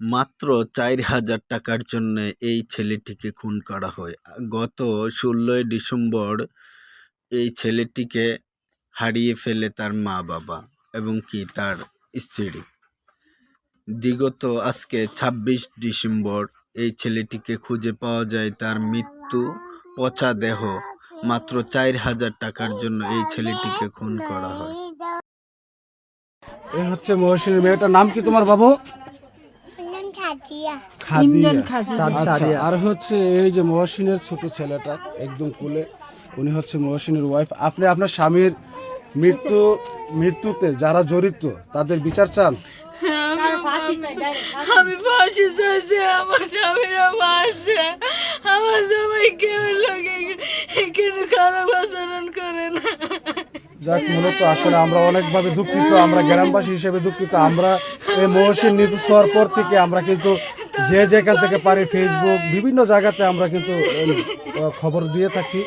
মাত্র ৪,০০০ টাকার জন্য এই ছেলেটিকে খুন করা হয়। গত ১৬ই ডিসেম্বর এই ছেলেটিকে হারিয়ে ফেলে তার মা-বাবা এবং তার স্ত্রী। বিগত আজকে ২৬ ডিসেম্বর এই ছেলেটিকে খুঁজে পাওয়া যায়, তার মৃত্যু, পচা দেহ। মাত্র ৪,০০০ টাকার জন্য এই ছেলেটিকে খুন করা হয়। এই হচ্ছে মহসিনের মেয়েটার নাম কি তোমার বাবু? আচ্ছা, আর হচ্ছে এই যে মহসিনের ছোট ছেলেটা একদম কোলে, উনি হচ্ছে মহসিনের ওয়াইফ। আপনি আপনার স্বামীর মৃত্যুতে যারা জড়িত তাদের বিচার চান? আমি ফাঁসি চাইছি, আমার স্বামীরা মারছে, আমার জামাই কেউ লোকে কেন খারাপ আচরণ করে না। যাক, মূলত আসলে আমরা অনেকভাবে দুঃখিত, আমরা গ্রামবাসী হিসেবে দুঃখিত। আমরা এই মহসিন নিখোঁজ হওয়ার পর থেকে আমরা কিন্তু যে যেখান থেকে পারি ফেসবুক বিভিন্ন জায়গাতে আমরা কিন্তু খবর দিয়ে থাকি,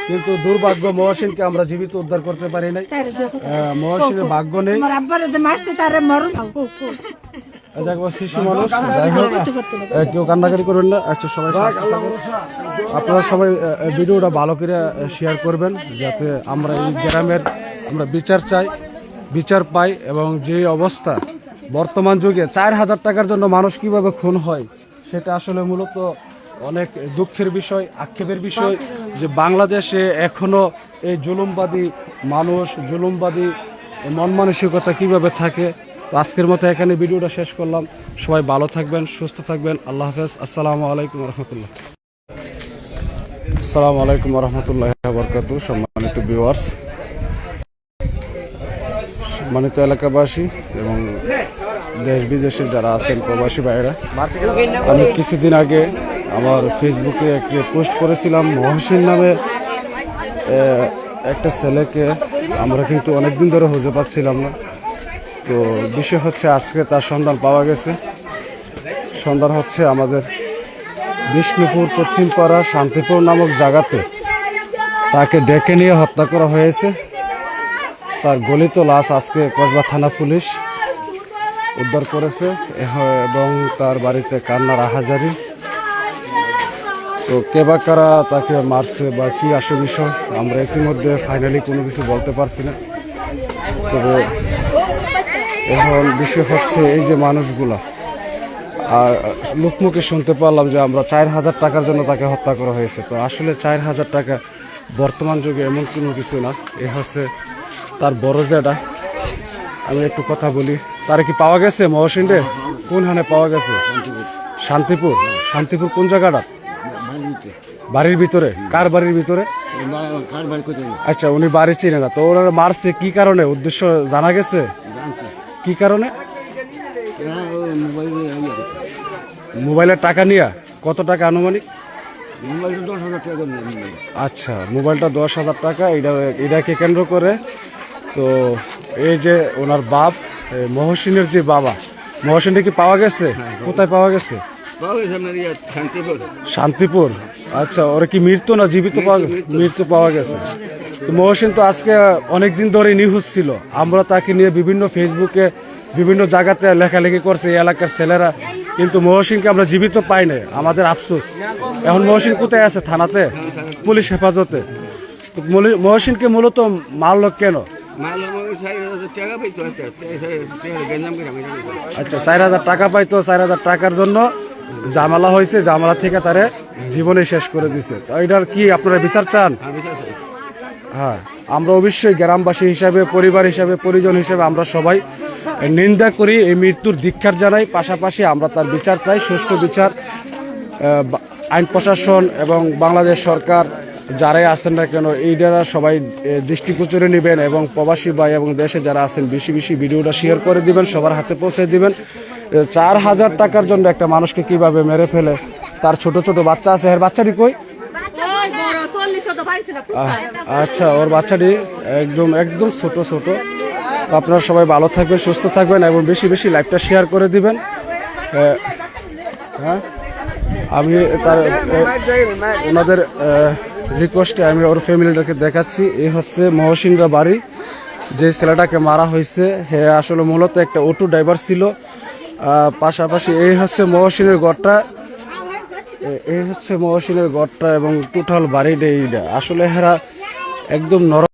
কিন্তু দুর্ভাগ্য মহসিনকে আমরা জীবিত উদ্ধার করতে পারি নাই। মহসিনের ভাগ্য নেই। দেখবো শিশু মানুষ, যাই হোক কেউ কান্নাকারি করবেন না। আচ্ছা, সবাই আপনারা সবাই ভিডিওটা ভালো করে শেয়ার করবেন, যাতে আমরা এই গ্রামের আমরা বিচার পাই। এবং যে অবস্থা বর্তমান যুগে ৪,০০০ টাকার জন্য মানুষ কিভাবে খুন হয়, সেটা আসলে মূলত অনেক দুঃখের বিষয়, আক্ষেপের বিষয় যে বাংলাদেশে এখনো এই জুলুমবাদী মানুষ, জুলুমবাদী মন মানসিকতা কিভাবে থাকে। তো আজকের মতো এখানে ভিডিওটা শেষ করলাম। সবাই ভালো থাকবেন, সুস্থ থাকবেন। আল্লাহ হাফেজ। আসসালামু আলাইকুম রহমতুল্লাহ। আসসালামু আলাইকুম রহমতুল্লাহ বরকাতু। সম্মানিত ভিউয়ার্স, সম্মানিত এলাকাবাসী এবং দেশ বিদেশে যারা আছেন প্রবাসী ভাইয়েরা, আমি কিছুদিন আগে আমার ফেসবুকে একটি পোস্ট করেছিলাম। মহসিন নামে একটা ছেলেকে আমরা কিন্তু অনেকদিন ধরে খুঁজে পাচ্ছিলাম না। তো বিষয় হচ্ছে আজকে তার সন্ধান পাওয়া গেছে। সন্ধান হচ্ছে আমাদের বিষ্ণুপুর পশ্চিমপাড়া শান্তিপুর নামক জায়গাতে তাকে ডেকে নিয়ে হত্যা করা হয়েছে। তার গলিত লাশ আজকে কসবা থানা পুলিশ উদ্ধার করেছে এবং তার বাড়িতে কান্নার আহাজারি। তো কে বা কারা তাকে মারছে বা কি আসল বিষয় আমরা ইতিমধ্যে ফাইনালি কোনো কিছু বলতে পারছি না। তবে এখন বিষয় হচ্ছে এই যে মানুষগুলা, আর লোকমুখে শুনতে পারলাম যে আমরা ৪,০০০ টাকার জন্য তাকে হত্যা করা হয়েছে। তো আসলে ৪,০০০ টাকা বর্তমান যুগে এমন কোনো কিছু না। এ হচ্ছে তার বড় জেঠা। আমি একটু কথা বলি, তার কি পাওয়া গেছে মহসিনে? কোনখানে পাওয়া গেছে? শান্তিপুর। শান্তিপুর কোন জায়গাটা? বাড়ির ভিতরে। কার বাড়ির ভিতরে? আচ্ছা, উনি বাড়ি চিনে না। তো ওরা মারছে কি কারণে, উদ্দেশ্য জানা গেছে? কি কারণে? মোবাইলের টাকা নিয়ে। কত টাকা আনুমানিক? আচ্ছা, মোবাইলটা ১০,০০০ টাকা। এটাকে কেন্দ্র করে তো এই যে ওনার বাপ, মহসিনের যে বাবা, মহসিনটা কি পাওয়া গেছে? কোথায় পাওয়া গেছে? শান্তিপুর। আচ্ছা, ওরা কি মৃত্যু না জীবিত পাওয়া গেছে? মৃত্যু পাওয়া গেছে। তো মহসিন তো আজকে অনেকদিন ধরে নিখোঁজ ছিল। আমরা তাকে নিয়ে বিভিন্ন ফেসবুকে বিভিন্ন জায়গাতে লেখালেখি করছে এই এলাকার ছেলেরা, কিন্তু মহসিনকে আমরা জীবিত পাই না। আমাদের আফসোস। এখন মহসিন কোথায় আছে? থানাতে, পুলিশ হেফাজতে। মহসিনকে মূলত মারল কেন? আচ্ছা, ৪,০০০ টাকা পাইতো। ৪,০০০ টাকার জন্য ঝামেলা হয়েছে, ঝামেলা থেকে তারে জীবনে শেষ করে দিছে। তো এটার কি আপনারা বিচার চান? হ্যাঁ, আমরা অবশ্যই গ্রামবাসী হিসাবে, পরিবার হিসাবে, পরিজন হিসাবে আমরা সবাই নিন্দা করি, এই মৃত্যুর ধিক্কার জানাই। পাশাপাশি আমরা তার বিচার চাই, সুষ্ঠু বিচার। আইন প্রশাসন এবং বাংলাদেশ সরকার যারাই আছেন না কেন, এইটারা সবাই দৃষ্টিগোচরে নেবেন এবং প্রবাসী ভাই এবং দেশে যারা আছেন বেশি বেশি ভিডিওটা শেয়ার করে দিবেন, সবার হাতে পৌঁছে দিবেন। ৪,০০০ টাকার জন্য একটা মানুষকে কিভাবে মেরে ফেলে। তার ছোট ছোট বাচ্চা আছে। এর বাচ্চাটি কই? আচ্ছা, ওর বাচ্চাটি একদম ছোট ছোট। আপনারা সবাই ভালো থাকবেন, সুস্থ থাকবেন এবং বেশি বেশি লাইভটা শেয়ার করে দিবেন। হ্যাঁ, আমি তার ওনাদের রিকোয়েস্টে আমি ওর ফ্যামিলিটাকে দেখাচ্ছি। এই হচ্ছে মহসিনরা বাড়ি। যে ছেলেটাকে মারা হয়েছে, হে আসলে মূলত একটা অটো ড্রাইভার ছিল। পাশাপাশি এই হচ্ছে মহসিনের গড়টা, এই হচ্ছে মহসিনের গড়টা এবং টোটাল বাড়িটা এইটা আসলে হেরা একদম নরম।